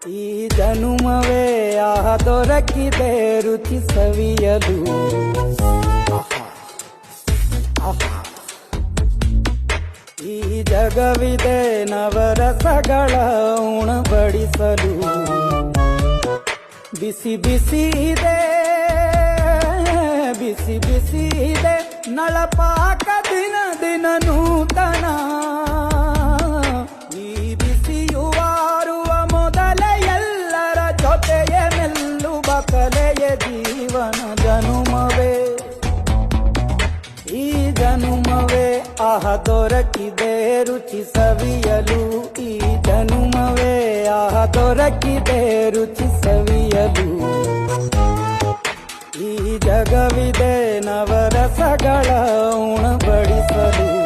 ಈ ಜನುಮವೇ ಆಹ ದೊರಕಿದೆ ರುಚಿ ಸವಿಯಲು. ಈ ಜಗವಿದೆ ನವರಸಗಳ ಉಣಬಡಿಸಲು. ಬಿಸಿ ಬಿಸಿ ಇದೆ, ಬಿಸಿ ಬಿಸಿ ಇದೆ ನಳಪಾಕ ದಿನ ದಿನ ನೂತನ. ಈ ಬಿಸಿಯುವಾರುವ ಮೊದಲೇ ಎಲ್ಲರ ಜೊತೆಯೇ ಮೆಲ್ಲುವ ಕಲೆಯ ಜೀವನ ಜನುಮವೇ. ಈ ಜನುಮವೇ ಆಹ ದೊರಕಿದೆ ರುಚಿ ಸವಿಯಲು. ಈ ಜನುಮವೇ ಆಹ ದೊರಕಿದೆ ರುಚಿ ಸವಿಯಲು. ಈ ಜಗವಿದೆ ನವರಸಗಳ ಉಣಬಡಿಸಲು.